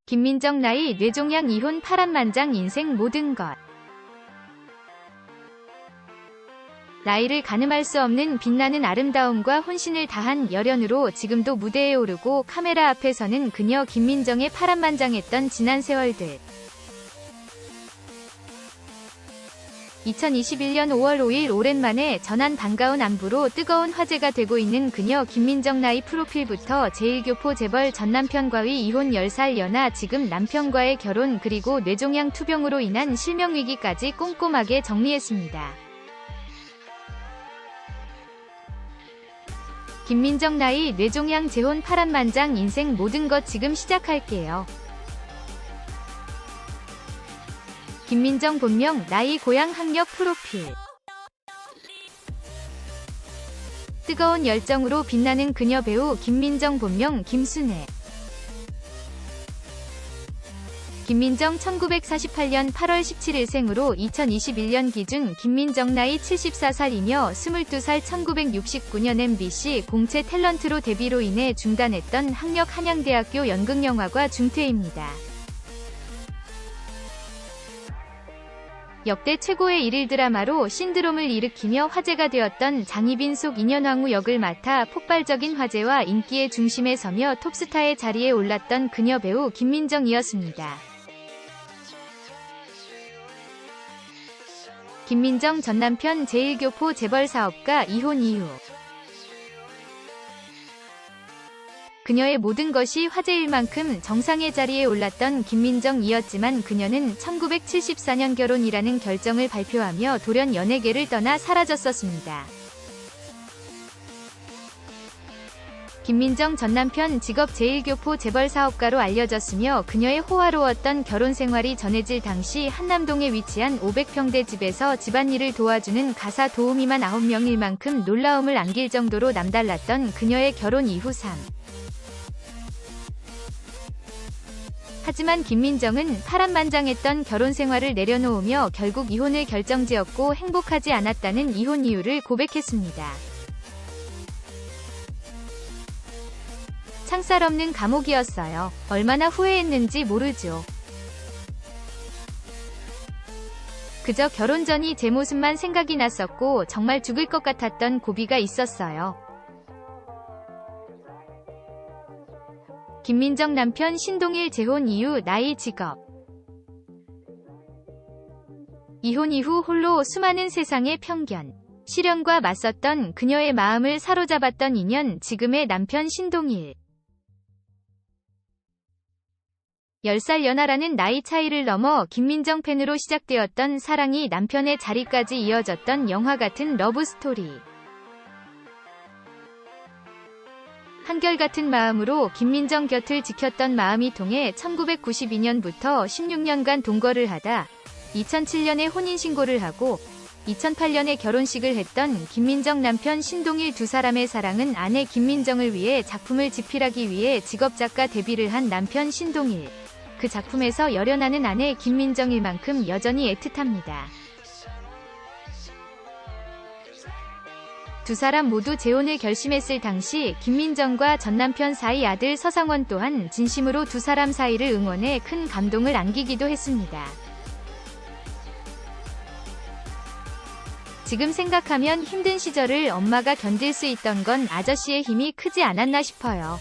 김민정 나이 뇌종양 이혼 파란만장 인생 모든 것. 나이를 가늠할 수 없는 빛나는 아름다움과 혼신을 다한 열연으로 지금도 무대에 오르고 카메라 앞에 서는 그녀 김민정의 파란만장했던 지난 세월들. 2021년 5월 5일 오랜만에 전한 반가운 안부로 뜨거운 화제가 되고 있는 그녀 김민정 나이 프로필부터 제1교포 재벌 전 남편과의 이혼 10살 연하 지금 남편과의 결혼 그리고 뇌종양 투병으로 인한 실명위기까지 꼼꼼하게 정리했습니다. 김민정 나이 뇌종양 재혼 파란만장 인생 모든 것 지금 시작할게요. 김민정 본명 나이 고향 학력 프로필. 뜨거운 열정으로 빛나는 그녀 배우 김민정 본명 김순애. 김민정 1948년 8월 17일 생으로 2021년 기준 김민정 나이 74살이며 22살 1969년 MBC 공채 탤런트로 데뷔로 인해 중단했던 학력 한양대학교 연극영화과 중퇴입니다. 역대 최고의 일일 드라마로 신드롬을 일으키며 화제가 되었던 장희빈 속 인현왕후 역을 맡아 폭발적인 화제와 인기의 중심에 서며 톱스타의 자리에 올랐던 그녀 배우 김민정이었습니다. 김민정 전 남편 제1교포 재벌 사업가 이혼 이후 그녀의 모든 것이 화제일 만큼 정상의 자리에 올랐던 김민정이었지만 그녀는 1974년 결혼이라는 결정을 발표하며 돌연 연예계를 떠나 사라졌었습니다. 김민정 전 남편 직업 제1교포 재벌 사업가로 알려졌으며 그녀의 호화로웠던 결혼 생활이 전해질 당시 한남동에 위치한 500평대 집에서 집안일을 도와주는 가사 도우미만 9명일 만큼 놀라움을 안길 정도로 남달랐던 그녀의 결혼 이후 삶. 하지만 김민정은 파란만장했던 결혼 생활을 내려놓으며 결국 이혼을 결정지었고 행복하지 않았다는 이혼 이유를 고백했습니다. 창살 없는 감옥이었어요. 얼마나 후회했는지 모르죠. 그저 결혼 전이 제 모습만 생각이 났었고 정말 죽을 것 같았던 고비가 있었어요. 김민정 남편 신동일 재혼 이후 나이 직업. 이혼 이후 홀로 수많은 세상의 편견, 시련과 맞섰던 그녀의 마음을 사로잡았던 인연 지금의 남편 신동일. 10살 연하라는 나이 차이를 넘어 김민정 팬으로 시작되었던 사랑이 남편의 자리까지 이어졌던 영화 같은 러브스토리. 한결같은 마음으로 김민정 곁을 지켰던 마음이 통해 1992년부터 16년간 동거를 하다 2007년에 혼인신고를 하고 2008년에 결혼식을 했던 김민정 남편 신동일 두 사람의 사랑은 아내 김민정을 위해 작품을 집필하기 위해 직업작가 데뷔를 한 남편 신동일. 그 작품에서 열연하는 아내 김민정일 만큼 여전히 애틋합니다. 두 사람 모두 재혼을 결심했을 당시 김민정과 전 남편 사이 아들 서상원 또한 진심으로 두 사람 사이를 응원해 큰 감동을 안기기도 했습니다. 지금 생각하면 힘든 시절을 엄마가 견딜 수 있던 건 아저씨의 힘이 크지 않았나 싶어요.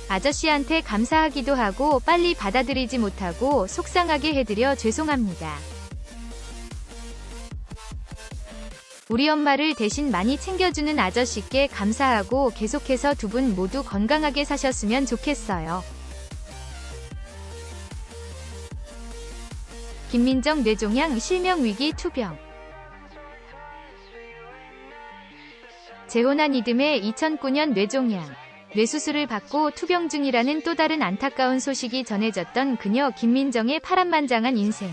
아저씨한테 감사하기도 하고 빨리 받아들이지 못하고 속상하게 해드려 죄송합니다. 우리 엄마를 대신 많이 챙겨주는 아저씨께 감사하고 계속해서 두 분 모두 건강하게 사셨으면 좋겠어요. 김민정 뇌종양 실명위기 투병. 재혼한 이듬해 2009년 뇌종양, 뇌수술을 받고 투병 중이라는 또 다른 안타까운 소식이 전해졌던 그녀 김민정의 파란만장한 인생.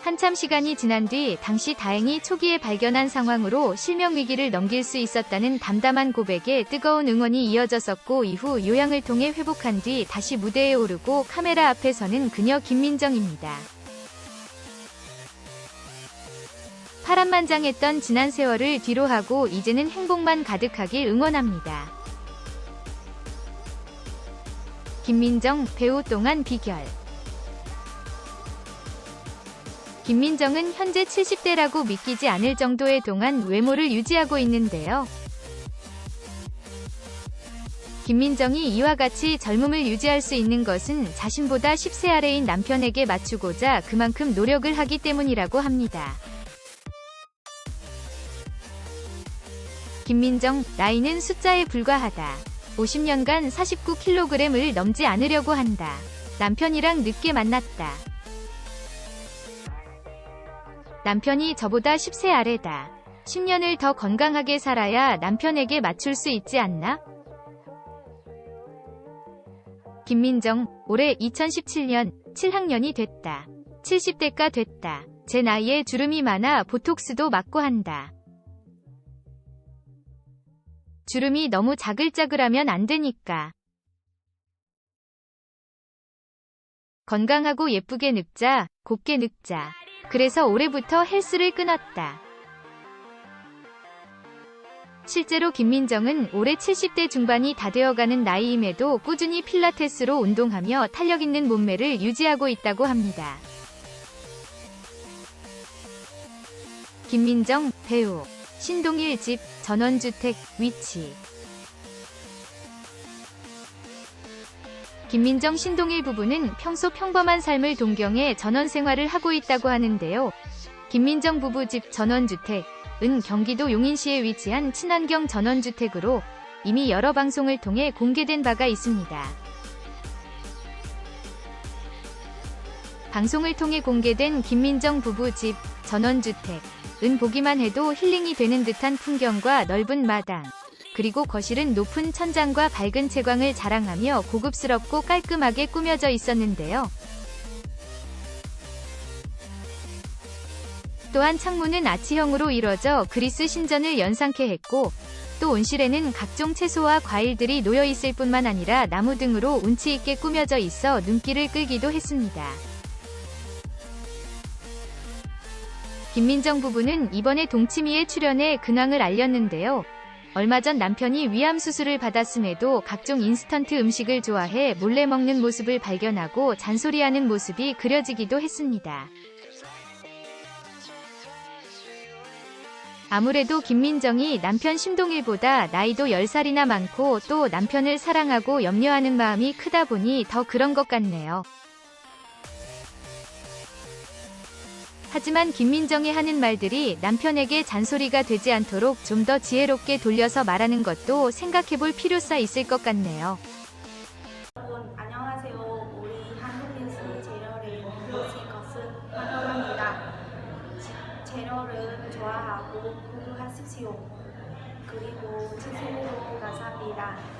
한참 시간이 지난 뒤 당시 다행히 초기에 발견한 상황으로 실명위기를 넘길 수 있었다는 담담한 고백에 뜨거운 응원이 이어졌었고 이후 요양을 통해 회복한 뒤 다시 무대에 오르고 카메라 앞에 서는 그녀 김민정입니다. 파란만장했던 지난 세월을 뒤로하고 이제는 행복만 가득하길 응원합니다. 김민정, 배우 동안 비결. 김민정은 현재 70대라고 믿기지 않을 정도의 동안 외모를 유지하고 있는데요. 김민정이 이와 같이 젊음을 유지할 수 있는 것은 자신보다 10세 아래인 남편에게 맞추고자 그만큼 노력을 하기 때문이라고 합니다. 김민정, 나이는 숫자에 불과하다. 50년간 49kg을 넘지 않으려고 한다. 남편이랑 늦게 만났다. 남편이 저보다 10세 아래다. 10년을 더 건강하게 살아야 남편에게 맞출 수 있지 않나? 김민정, 올해 2017년 7학년이 됐다. 70대가 됐다. 제 나이에 주름이 많아 보톡스도 맞고 한다. 주름이 너무 자글자글하면 안 되니까. 건강하고 예쁘게 늙자, 곱게 늙자. 그래서 올해부터 헬스를 끊었다. 실제로 김민정은 올해 70대 중반이 다 되어가는 나이임에도 꾸준히 필라테스로 운동하며 탄력 있는 몸매를 유지하고 있다고 합니다. 김민정, 배우. 신동일 집, 전원주택, 위치. 김민정 신동일 부부는 평소 평범한 삶을 동경해 전원생활을 하고 있다고 하는데요. 김민정 부부 집 전원주택은 경기도 용인시에 위치한 친환경 전원주택으로 이미 여러 방송을 통해 공개된 바가 있습니다. 방송을 통해 공개된 김민정 부부 집 전원주택은 보기만 해도 힐링이 되는 듯한 풍경과 넓은 마당, 그리고 거실은 높은 천장과 밝은 채광을 자랑하며 고급스럽고 깔끔하게 꾸며져 있었는데요. 또한 창문은 아치형으로 이뤄져 그리스 신전을 연상케 했고, 또 온실에는 각종 채소와 과일들이 놓여 있을 뿐만 아니라 나무 등으로 운치 있게 꾸며져 있어 눈길을 끌기도 했습니다. 김민정 부부는 이번에 동치미에 출연해 근황을 알렸는데요. 얼마 전 남편이 위암 수술을 받았음에도 각종 인스턴트 음식을 좋아해 몰래 먹는 모습을 발견하고 잔소리하는 모습이 그려지기도 했습니다. 아무래도 김민정이 남편 신동일보다 나이도 10살이나 많고 또 남편을 사랑하고 염려하는 마음이 크다 보니 더 그런 것 같네요. 하지만 김민정이 하는 말들이 남편에게 잔소리가 되지 않도록 좀 더 지혜롭게 돌려서 말하는 것도 생각해볼 필요가 있을 것 같네요. 여러분 안녕하세요. 우리 한국뉴스 재료를 보실 것을 환영합니다. 재료를 좋아하고 구독하십시오. 그리고 진심으로 감사합니다.